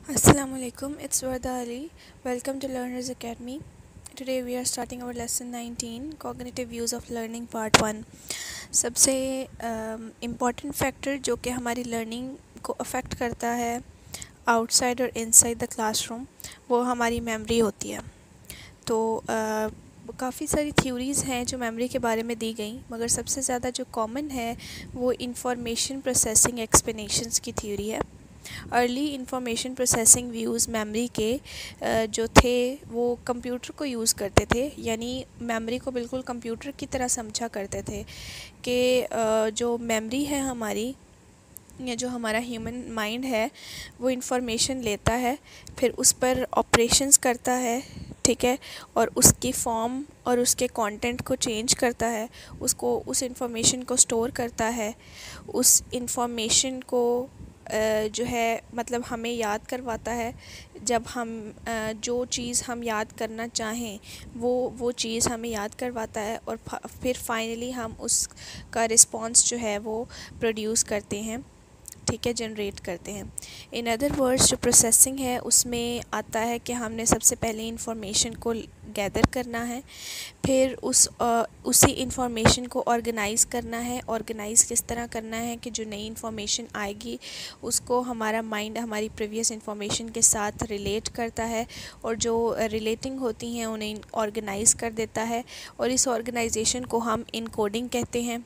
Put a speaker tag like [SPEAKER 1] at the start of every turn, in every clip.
[SPEAKER 1] Assalamu alaikum, it's Warda Ali. Welcome to Learners Academy. Today we are starting our lesson 19, Cognitive Views of Learning Part 1. सबसे important factor जो कि हमारी learning को affect करता है outside और inside the classroom, वो हमारी मेमोरी होती है। तो काफ़ी सारी थ्योरीज़ हैं जो मेमोरी के बारे में दी गई, मगर सबसे ज़्यादा जो कॉमन है वो इंफॉर्मेशन प्रोसेसिंग एक्सप्लेनेशंस की थ्योरी है। Early information processing views memory के जो थे वो कंप्यूटर को यूज़ करते थे, यानी मेमोरी को बिल्कुल कंप्यूटर की तरह समझा करते थे कि जो मेमोरी है हमारी, या जो हमारा ह्यूमन माइंड है, वो इंफॉर्मेशन लेता है, फिर उस पर ऑपरेशंस करता है, ठीक है, और उसकी फॉर्म और उसके कंटेंट को चेंज करता है, उसको उस इंफॉर्मेशन को स्टोर करता है, उस इंफॉर्मेशन को जो है मतलब हमें याद करवाता है। जब हम जो चीज़ हम याद करना चाहें वो चीज़ हमें याद करवाता है, और फिर फाइनली हम उसका रिस्पॉन्स जो है वो प्रोड्यूस करते हैं, ठीक है, जनरेट करते हैं। इन अदर वर्ड्स जो प्रोसेसिंग है उसमें आता है कि हमने सबसे पहले इंफॉर्मेशन को गैदर करना है, फिर उसी इंफॉर्मेशन को ऑर्गेनाइज़ करना है। ऑर्गेनाइज़ किस तरह करना है कि जो नई इंफॉर्मेशन आएगी उसको हमारा माइंड हमारी प्रीवियस इंफॉर्मेशन के साथ रिलेट करता है, और जो रिलेटिंग होती हैं उन्हें ऑर्गेनाइज़ कर देता है, और इस ऑर्गेनाइजेशन को हम इनकोडिंग कहते हैं।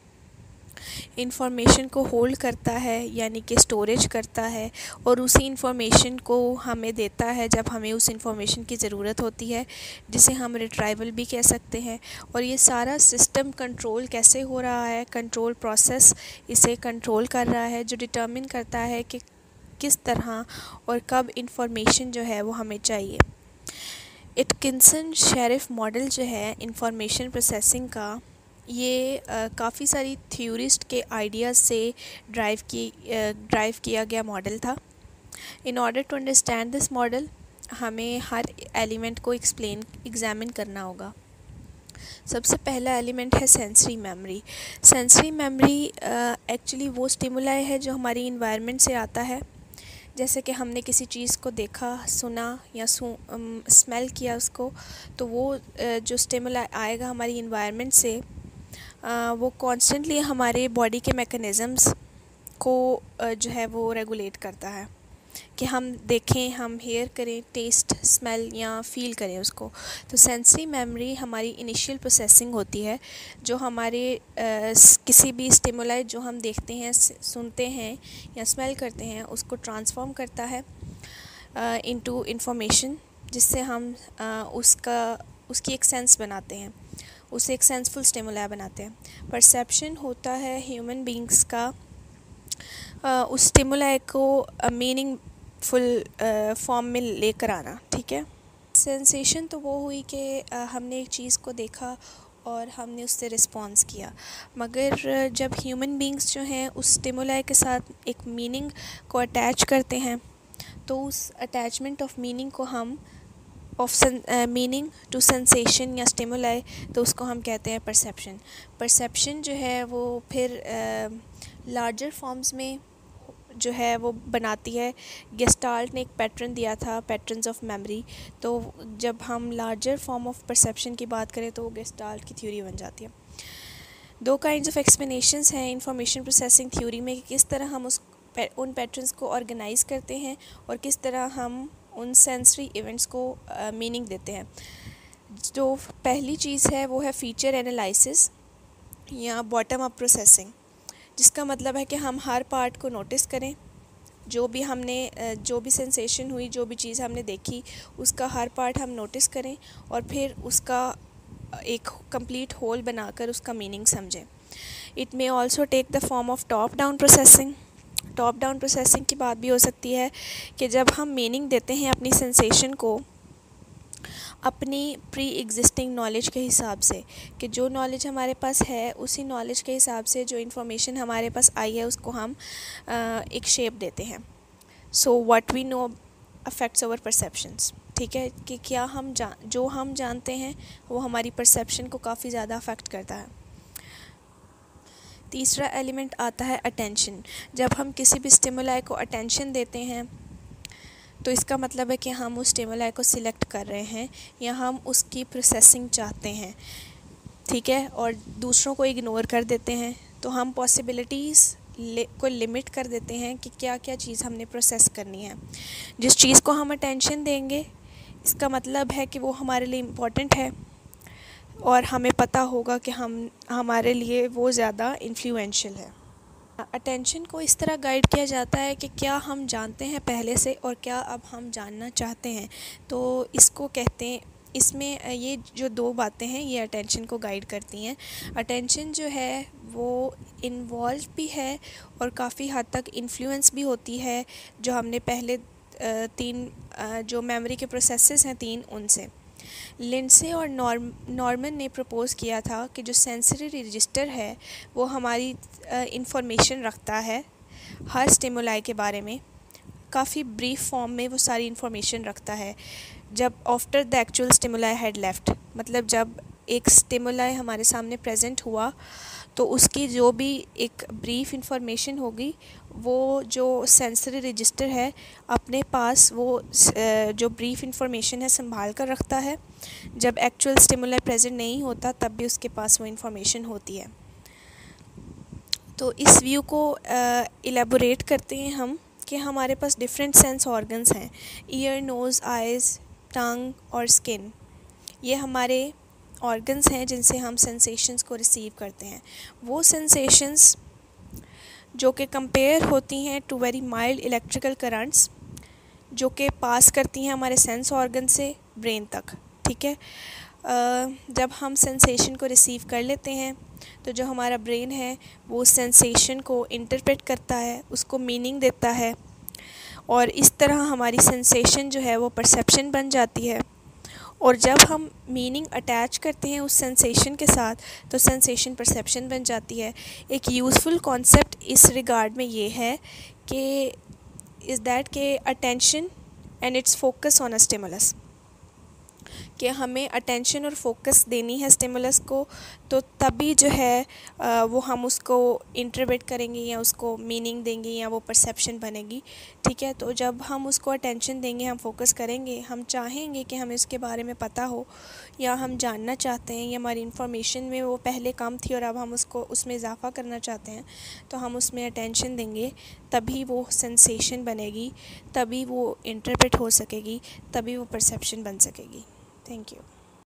[SPEAKER 1] इंफॉर्मेशन को होल्ड करता है, यानी कि स्टोरेज करता है, और उसी इंफॉर्मेशन को हमें देता है जब हमें उस इंफॉर्मेशन की ज़रूरत होती है, जिसे हम रिट्राइवल भी कह सकते हैं। और ये सारा सिस्टम कंट्रोल कैसे हो रहा है, कंट्रोल प्रोसेस इसे कंट्रोल कर रहा है, जो डिटर्मिन करता है कि किस तरह और कब इंफॉर्मेशन जो है वो हमें चाहिए। एटकिंसन शेरिफ मॉडल जो है इंफॉर्मेशन प्रोसेसिंग का, ये काफ़ी सारी थ्योरिस्ट के आइडियाज़ से ड्राइव किया गया मॉडल था। In order to understand this model हमें हर एलिमेंट को एग्जामिन करना होगा। सबसे पहला एलिमेंट है sensory memory. Sensory memory actually वो स्टिमुलाई है जो हमारी इन्वायरमेंट से आता है, जैसे कि हमने किसी चीज़ को देखा, सुना या स्मेल किया उसको, तो वो जो स्टिमुलाई आएगा हमारी इन्वायरमेंट से, वो कॉन्स्टेंटली हमारे बॉडी के मैकेनिज़म्स को जो है वो रेगुलेट करता है कि हम देखें, हम हेयर करें, टेस्ट, स्मेल या फील करें उसको। तो सेंसरी मेमोरी हमारी इनिशियल प्रोसेसिंग होती है, जो हमारे किसी भी स्टिमुलाई जो हम देखते हैं, सुनते हैं या स्मेल करते हैं, उसको ट्रांसफॉर्म करता है इनटू इंफॉर्मेशन, जिससे हम उसकी एक सेंस बनाते हैं, उसे एक सेंसफुल स्टिमुलाई बनाते हैं। परसेप्शन होता है ह्यूमन बींग्स का उस स्टिमुलाई को मीनिंगफुल फॉर्म में लेकर आना, ठीक है। सेंसेशन तो वो हुई कि हमने एक चीज़ को देखा और हमने उससे रिस्पॉन्स किया, मगर जब ह्यूमन बींग्स जो हैं उस स्टिमुलाई के साथ एक मीनिंग को अटैच करते हैं, तो उस अटैचमेंट ऑफ मीनिंग को हम मीनिंग टू सेंसेशन या स्टिमुलाई, तो उसको हम कहते हैं परसेप्शन। परसेप्शन जो है वो फिर लार्जर फॉर्म्स में जो है वो बनाती है। गेस्टाल्ट ने एक पैटर्न दिया था, पैटर्न्स ऑफ मेमोरी, तो जब हम लार्जर फॉर्म ऑफ परसेप्शन की बात करें तो वो गेस्टाल्ट की थ्योरी बन जाती है। दो काइंड्स ऑफ एक्सप्लेनेशंस हैं इंफॉर्मेशन प्रोसेसिंग थ्योरी में, कि किस तरह हम उन पैटर्न्स को ऑर्गेनाइज़ करते हैं और किस तरह हम उन सेंसरी इवेंट्स को मीनिंग देते हैं। जो पहली चीज़ है वो है फीचर एनालिसिस या बॉटम अप प्रोसेसिंग, जिसका मतलब है कि हम हर पार्ट को नोटिस करें, जो भी सेंसेशन हुई, जो भी चीज़ हमने देखी, उसका हर पार्ट हम नोटिस करें और फिर उसका एक कंप्लीट होल बनाकर उसका मीनिंग समझें। It may also take the form of top down processing. Top down processing की बात भी हो सकती है कि जब हम मीनिंग देते हैं अपनी सेंसेशन को अपनी प्री एग्जिस्टिंग नॉलेज के हिसाब से, कि जो नॉलेज हमारे पास है उसी नॉलेज के हिसाब से जो इन्फॉर्मेशन हमारे पास आई है उसको हम एक शेप देते हैं। So what we know affects our perceptions, ठीक है, कि क्या जो हम जानते हैं वो हमारी परसेप्शन को काफ़ी ज़्यादा अफेक्ट करता है। तीसरा एलिमेंट आता है अटेंशन। जब हम किसी भी स्टिमुलाई को अटेंशन देते हैं तो इसका मतलब है कि हम उस स्टिमुलाई को सिलेक्ट कर रहे हैं या हम उसकी प्रोसेसिंग चाहते हैं, ठीक है, और दूसरों को इग्नोर कर देते हैं। तो हम पॉसिबिलिटीज़ को लिमिट कर देते हैं कि क्या क्या चीज़ हमने प्रोसेस करनी है। जिस चीज़ को हम अटेंशन देंगे इसका मतलब है कि वो हमारे लिए इम्पोर्टेंट है और हमें पता होगा कि हमारे लिए वो ज़्यादा इन्फ्लुएंशियल है। अटेंशन को इस तरह गाइड किया जाता है कि क्या हम जानते हैं पहले से और क्या अब हम जानना चाहते हैं। तो इसको कहते हैं, इसमें ये जो दो बातें हैं ये अटेंशन को गाइड करती हैं। अटेंशन जो है वो इन्वॉल्व भी है और काफ़ी हद तक इन्फ्लुएंस भी होती है जो हमने पहले तीन जो मेमोरी के प्रोसेसेस हैं तीन, उनसे। लिंडसे और नॉर्मन ने प्रपोज़ किया था कि जो सेंसरी रजिस्टर है वो हमारी इंफॉर्मेशन रखता है हर स्टिमुलाई के बारे में, काफ़ी ब्रीफ फॉर्म में वो सारी इंफॉर्मेशन रखता है। जब after the actual stimuli had left, मतलब जब एक स्टिमुलाई हमारे सामने प्रेजेंट हुआ तो उसकी जो भी एक ब्रीफ इंफॉर्मेशन होगी वो जो सेंसरी रजिस्टर है अपने पास वो जो ब्रीफ इंफॉर्मेशन है संभाल कर रखता है। जब एक्चुअल स्टिमुलाई प्रेजेंट नहीं होता तब भी उसके पास वो इंफॉर्मेशन होती है। तो इस व्यू को इलेबोरेट करते हैं हम कि हमारे पास डिफरेंट सेंस ऑर्गन्स हैं, ईयर, नोज़, आइज़, टंग और स्किन। ये हमारे ऑर्गन्स हैं जिनसे हम सेंसेशंस को रिसीव करते हैं। वो सेंसेशंस जो कि कंपेयर होती हैं to very mild electrical currents जो कि पास करती हैं हमारे सेंस ऑर्गन से ब्रेन तक, ठीक है। जब हम सेंसेशन को रिसीव कर लेते हैं तो जो हमारा ब्रेन है वो सेंसेशन को इंटरप्रेट करता है, उसको मीनिंग देता है और इस तरह हमारी सेंसेशन जो है वो परसेप्शन बन जाती है। और जब हम मीनिंग अटैच करते हैं उस सेंसेशन के साथ तो सेंसेशन परसेप्शन बन जाती है। एक यूज़फुल कॉन्सेप्ट इस रिगार्ड में ये है कि इज़ दैट के attention and it's focus on a stimulus, कि हमें अटेंशन और फोकस देनी है स्टिमुलस को, तो तभी जो है वो हम उसको इंटरप्रेट करेंगे या उसको मीनिंग देंगे या वो परसेप्शन बनेगी, ठीक है। तो जब हम उसको अटेंशन देंगे, हम फोकस करेंगे, हम चाहेंगे कि हमें उसके बारे में पता हो या हम जानना चाहते हैं या हमारी इंफॉर्मेशन में वो पहले कम थी और अब हम उसको उसमें इजाफ़ा करना चाहते हैं, तो हम उसमें अटेंशन देंगे, तभी वो सेंसेशन बनेगी, तभी वो इंटरप्रेट हो सकेगी, तभी वो परसेप्शन बन सकेगी। Thank you.